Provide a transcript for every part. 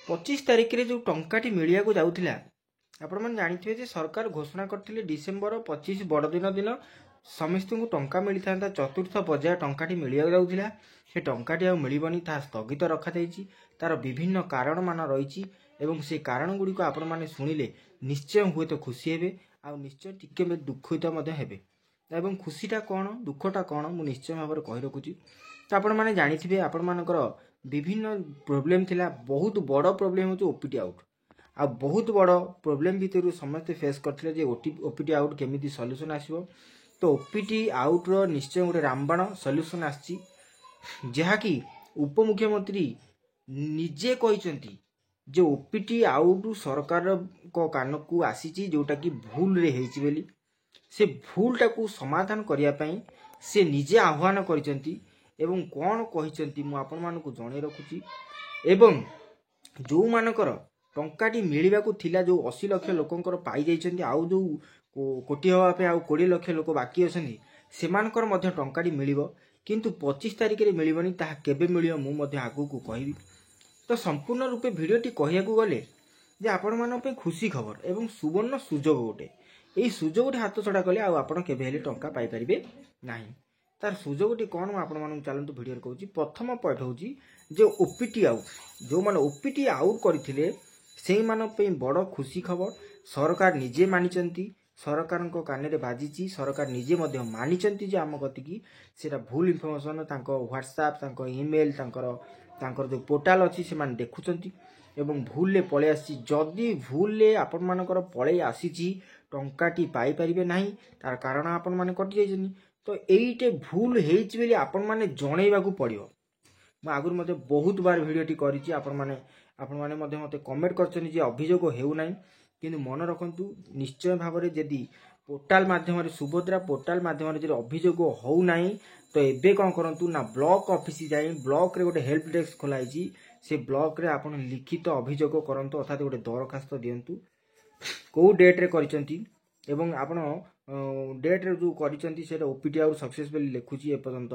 25 तारिख जो टंकाटी मिलिया को जाउथिला आपण मन जानिथिबे जे सरकार घोषणा करथिले डिसेंबर 25 बड़दिन दिन समस्त को टंका मिली था चतुर्थ पर्याय टंकाटी मिलिया जाउथिला से टंकाटी आ मिलिबनी ता स्थगित रखा जाइछि तार विभिन्न कारण मान रहिछि एवं से कारण गुडी को आपण माने सुनिले निश्चय हुए तो खुशी हेबे आ निश्चय टिके दुखित मध्य हेबे एवं खुशीटा कौन दुखटा कौन मु निश्चय भाव कहि रखुछि तो आपण माने जानिथिबे आपण मानकर विभिन्न प्रोब्लेम थिला बहुत बड़ प्रोब्लेम हो ओपीटी आउट आ बहुत बड़ प्रोब्लेम भितर समस्त फेस करथिले जे ओपीटी आउट केमिति सॉल्यूशन आसीबो तो ओपीटी आउट रो निश्चय गोटे रामबाण सॉल्यूशन आछि जहा कि उपमुख्यमंत्री निजे कहिसंती जे ओपीटी आउट सरकार को कान को आसीची जोटा कि भूल रे हेछि बेली से भूलटा को समाधान करिया पई से निजे आह्वान करिसंती एवं कौन कहिसंती मु आपण मानकु जणे रखुची एवं जो मानकर टंकाटी मिलिबा को थिला जो 80 लाख लोकंकर पाई जाइछंती आउ जो कोटी हवा पे आउ 20 लाख लोक बाकी अछंती सेमानकर मध्य टंकाटी मिलिबो किंतु 25 तारिख रे मिलिबनी ताहा केबे मिलियो मु मध्य आगु को कहिबी तो संपूर्ण रूपे भिडियोटी कहिया को गले जे आपण मान पे खुशी खबर एवं सुवर्ण सुजोग गोटे एई सुजोगटी हाथ छडा कले आ आपण केबे हेले टंका पाई परिबे नाही तार सुजोगटी कौन आपण मानक चलतु भिडियो कहूँ प्रथम पॉइंट हूँ जो ओपीटी आउट जो मैंने ओपीटी आउट करते से बड़ खुशी खबर सरकार निजे मानिचंती सरकार कान में बाजी सरकार निजे मानिचंती जे आम गति सेटा भूल इनफर्मेशन व्हाट्सएप ईमेल जो पोर्टाल अच्छी से देखुंट एवं भूल पलि आसी जदि भूल आपण मानकर पलि आसी टंकाटी पाई परिबे नाही तार कारण आपण माने कटि जाइछनी तो एइटे भूल हेइछि बेली आपण माने जणैबा को पड़ियो म आगुर मते बहुत बार भिडियोटी करिछि आपण माने मते कमेंट करछनी जे अभियोग हेउ नाही किंतु मन रखंतु निश्चय भाव रे जदी पोर्टाल माध्यम रे सुभद्रा पोर्टाल माध्यम रे जदी अभियोग होउ नाही तो एबे कोन करंतु ना ब्लॉक ऑफिस जाई ब्लॉक रे गोटे हेल्प डेस्क खोलाइछि से ब्लॉक रे आपण लिखित अभियोग करंतु अर्थात गोटे दरखास्त दियंतु को डेट रे करिसंती एवं आपण डेट रे जो करिसंती सेटा ओपीटी आउट सक्सेसफुली लिखुची ए पर्यंत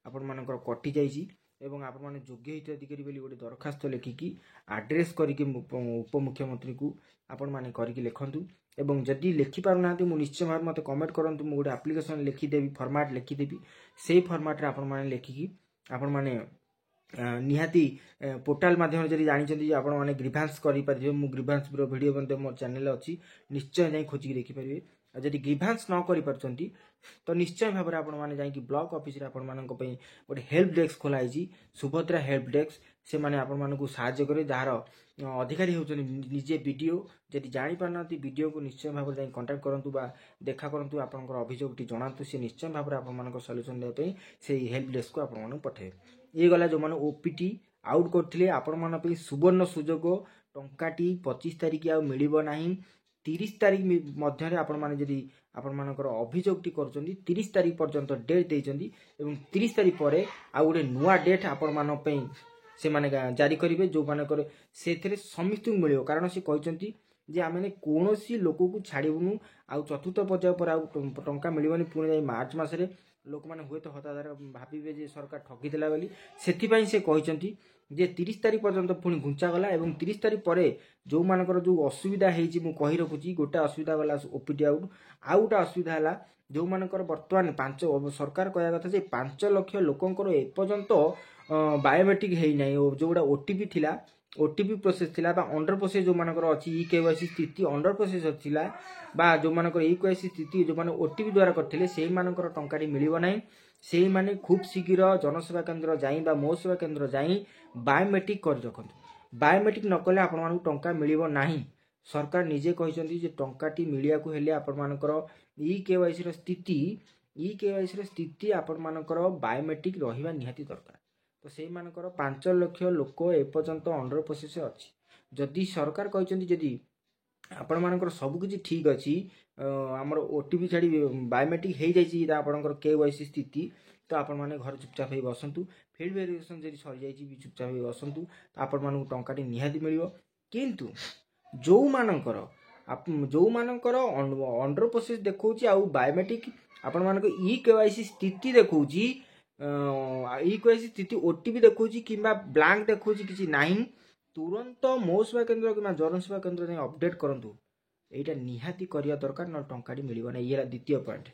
आपण मानकर कटि जाइछि एवं आपण माने योग्य हिताधिकारी बोली गोटे दरखास्त लिखिकी एड्रेस करिके उपमुख्यमंत्री को आपण माने करिके लिखंतु एवं जदि लिखि पारु नांती मु निश्चय भाव मते कमेंट करंतु मु गोटे एप्लिकेशन लिखि देबी फॉर्मेट लिखि देबी सेही फॉर्मेट रे आपण माने लिखिकी आपण माने निहाती पोर्टाल माध्यम जदि जानिचंती आपण माने ग्रीवांस करि परिबे मु ग्रीवांस ब्रो वीडियो बनते मो चैनल अछि निश्चय जाई खोजि देखि परिबे जदि ग्रीवांस न करि परचंती तो निश्चय भाव आपण माने जाई कि ब्लॉक ऑफिस रे आपण मानक पई गोटे हेल्प डेस्क खोलाइछि सुभद्रा हेल्प डेस्क से माने आपण मानकु सहाय्य करे जहार अधिकारी होचनी निजे वीडियो जदि जानि पारनाती वीडियो को निश्चय भाव जाई कांटेक्ट करंतु बा देखा करंतु आपनकर अभियोगटी जणांतु से निश्चय भाव आपण मानक सॉल्यूशन दे पई से हेल्प डेस्क को आपण मानक पठे ये गला जो माने ओपीटी आउट करथिले आपण मान पे सुवर्ण सुजोग टंकाटी 25 तारिख आ मिलिबो नाही 30 तारिख मध्य आपण माने जदि आपण मानकर अभियोगटी करचंदी 30 तारिख पर्यंत डेट देइचंदी एवं 30 तारिख परे आ गोटे नुआ डेट आपण मान पे से माने जारी करिवे जो मानकर सेथरे समिस्त मिलियो कारण से कहचंती जे आमे कोनोसी लोक को छाड़ीबुनु आ चतुर्थ पर्याय पर आ टंका मिलिबनी पुणी जाई मार्च मासरे लोक माने हुए तो हताधार भाबिबे जे सरकार ठगी देला बोली सेथिपाई से कहिसंती जे 30 तारिख पर्यंत पुणी घुंचा गला एवं 30 तारिख परे जो मानकर जो असुविधा हेछि मु कहि रखुची गोटे असुविधा गला ओपीटी आउट आउट असुविधा हला जो मानकर वर्तमान 5 सरकार कहया कथा जे 5 लाख लोकंकर ए पर्यंत बायोमेट्रिक हेइ नै जोडा ओटीपी थिला ओटीपी प्रोसेस थिला बा अंडर प्रोसेस जो मानकर अछि ई केवाईसी स्थिति अंडर प्रोसेस थिला बा जो मानकर ई केवाईसी स्थिति जो माने ओटीपी द्वारा करथिले सेही मानकर टंकाडी मिलिबो नै सेही माने खूब शीघ्र जनसेवा केंद्र जाई बा मो सेवा केंद्र जाई बायोमेट्रिक कर रखंतु बायोमेट्रिक न कले आपण मानकु टंका मिलिबो नाही सरकार निजे कहिसंती जे टंकाटी मिलिया को हेले आपण मानकर ई केवाईसी रो स्थिति आपण मानकर बायोमेट्रिक रहिबा निहाती दरकार तो से मानकर 5 लाख लोक एपर्यंत अंडर प्रोसेस अच्छी जदि सरकार कहते जदि आपण मानकर सब किछि ठीक अछि हमर ओटीपी छाड़ी बायोमेट्रिक हे जाइछि आपनकर केवाईसी स्थिति तो आपण माने घर चुपचाप हे बसंतु फील्ड वेरिफिकेशन जदि सर जाइछि भी चुपचाप हे बसंतु आपण मानकु टंकाटी निहाती मिलियो किंतु जो मानकर अंडर प्रोसेस देखौछि आ बायोमेट्रिक आपण मानक ई केवाईसी स्थिति देखौछि ई केवाईसी स्थिति ओटीपी देखौछि किबा ब्लैंक देखौछि किछि नाही तुरंत मो सेवा केन्द्र कि जनसेवा केन्द्र जाए अपडेट करूँ। यहाँ निहाती करवा दरकार ना टंकाटी मिलना। ये द्वितीय पॉइंट।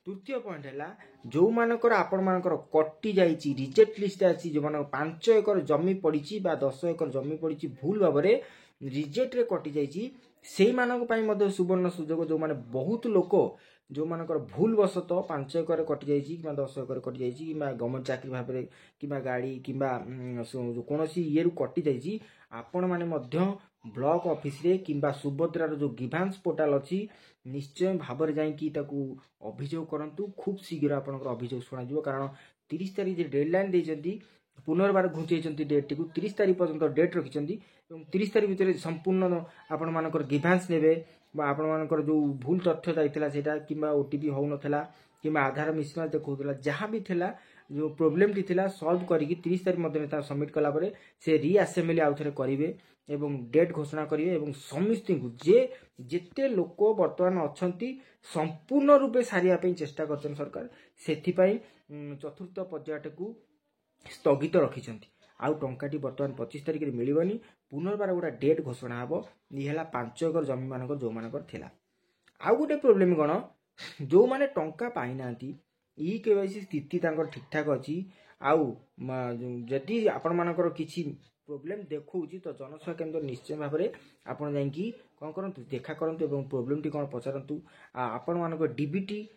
तृतीय पॉइंट है जो मानकर आपण मानकर कटि जाइए रिजेक्ट लिस्ट अच्छी जो मान 5 एकर जमी पड़ी 10 एकर जमी पड़ी भूल भाव में रिजेक्ट रे कटि जाइए से मानक सुवर्ण सुजोग जो माने बहुत लोक जो मानकर भूल वशत 5 एकर कटि जाइए कि 10 एकर कटि जाइए कि गवर्नमेंट चाकरी भाव में कि गाड़ी कि कौन ये कटि जाइए आपण मैंने ब्लॉक ऑफिस रे किंबा सुभद्रार जो गिभांस पोर्टाल अच्छी निश्चय भाव में जाकि अभियोग करूँ। खूब शीघ्र आपंकर अभियोग शुण कारण 30 तारीख डेडलाइन देती पुनर्बार घुंचई डेट टी 30 तारीख पर्यंत डेट रखिंट 30 तारीख भितर संपूर्ण आपण मानकर गिभांस नेबे आपण मानकर जो भूल तथ्य जाइथिला सेटा किंबा ओटीपी हो नथिला किंबा आधार मिसमैच देखौथिला जहाँ भी थिला जो प्रोब्लेम टी थिला सॉल्व करिकि 30 तारीख मध्य ता सबमिट कला परे से रीअसेंबली आउ थरे करिवे एवं डेट घोषणा करिवे एवं समस्त को जे जेते लोक वर्तमान अछंती संपूर्ण रूपे सारिया पे चेष्टा करछन सरकार सेथि पई चतुर्थ पर्यायट को स्थगित रखिछंती। आउ टंकाटी वर्तमान 25 तारीख में मिलबनी पुनर्बार गोटा डेट घोषणा हम ये 5 एकर जमी मानक जो मानकर थिला। आउ गोटे प्रोब्लेम कौन जो माने टंका पाई नांती ई केवाईसी स्थिति तांकर ठीक ठाक अच्छी आउ जदि आपण मानकर किछि प्रोब्लेम देखौछि तो जनसेवा केन्द्र निश्चय भाव में आपण जाइकी कौन करंतु देखा करंतु एवं प्रोब्लेम टी कौन पचारंतु आपण मानकर डीबीटी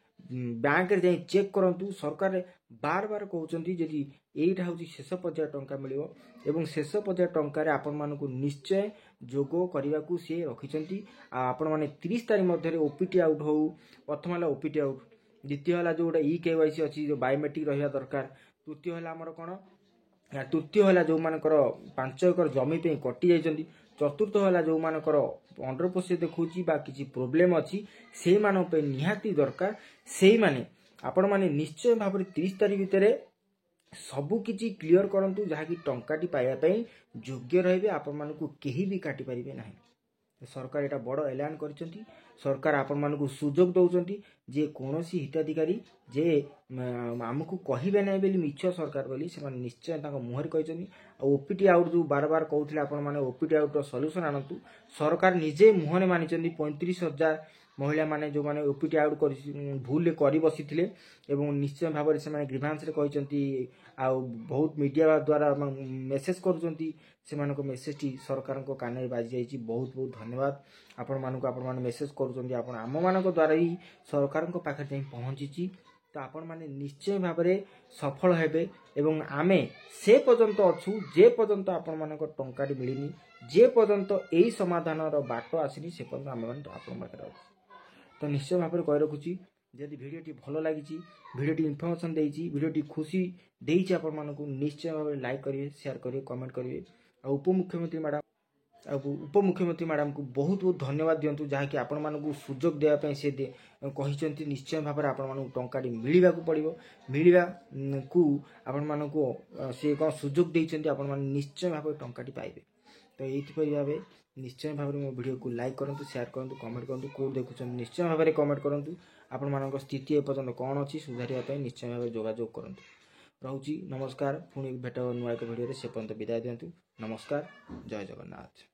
बैंक रे जाई चेक करंतु। सरकार बार बार कहउचंती जदि एटा हउची शेष पर्याय टंका मिलिबो एवं शेष पर्याय टंका रे आपण मानकु निश्चय जोगो करबा को से रखिचंती। आपण माने 30 तारीख मध्ये ओपीटी आउट हो प्रथम हला ओपीटी आउट द्वितीय हला जो ई केवाईसी अछि जो बायोमेट्रिक रहिया दरकार तृतीय हला हमर कोन तृतीय हला जो मानकर 5 एकर जमी पे कटि जाइचंती चतुर्थ हला जो मानकर अंडर प्रोसेस देखौची बा किछि प्रोब्लेम अछि से मानो पे निहाती दरकार से माने आपण माने निश्चय भाव में 30 तारीख भितर सबु किछि क्लियर करंतु जहा कि टंकाटी पाइबा पई योग्य रहबे आपण मानकु केही भी काटि परिबे नाही। सरकार एटा बड़ ऐलान करिसंती। सरकार आपण मानकु सुजोग दउचंती जे कोनोसी हिताधिकारी जे आमको कहिबे नै बेली मिछ सरकार बोली से निश्चय ताको मुहर कहिसंती। ओपीटी आउट जो बार बार कहउथिले आपण माने ओपीटी आउट रो सॉल्यूशन आनंतु सरकार निजे मुहने मानिचंती 35,000 महिला माने जो माने ओपीटी आउट कर भूल करी बसिथिले एवं निश्चय भाव में से ग्रीभांस रे कहिसंती आ बहुत मीडिया द्वारा मेसेज करूचंती से मानको मेसेज टी सरकार को कान रे बाजी जाइछि। बहुत बहुत धन्यवाद आपण मानको आपण माने मेसेज करूचंती आपण आम मानको द्वारा ही सरकार को पाखे जाई पहुंचीछि तो आपण माने निश्चय भाव में सफल हेबे एवं आमे से पर्यंत अछु जे पर्यंत आपण मानको टंकाटी मिलिनी जे पर्यंत एई समाधान रो बाट आसिनी से पर्यंत आमे माने आपण पाखे तो निश्चय भाव में कह रखुची जदि भिडियोटी भल लगी भिडियोटी इनफर्मेशन देइछि भिडियोटी खुशी देइछि आपण मानकु निश्चय भाव में लाइक करिवे शेयर करिवे कमेंट करिवे। आ उपमुख्यमंत्री मैडम को बहुत बहुत धन्यवाद दियंतु जहा कि आपण मानकु सुजोग देया पई से कहिसंती निश्चय भाव में आपण मानकु टंकाटी मिलिबा को पड़िबो मिलिबा को आपण मानकु से कोन सुजोग देइछंती आपण मान निश्चय भाव में टंकाटी पाइबे। तो एथि परि भाबे निश्चय भाव में मो वीडियो को लाइक करंतु शेयर करंतु कमेंट करंतु को देखुछन निश्चय भाव में कमेंट करंतु आपण मानक स्थिति ए पर्यंत कोन अछि सुधारिया पई निश्चय भाव जोगाजोग करंतु। रहउची नमस्कार पुणी भेट नुआ एक वीडियो रे से पर्यंत विदाय दियंतु। नमस्कार जय जगन्नाथ।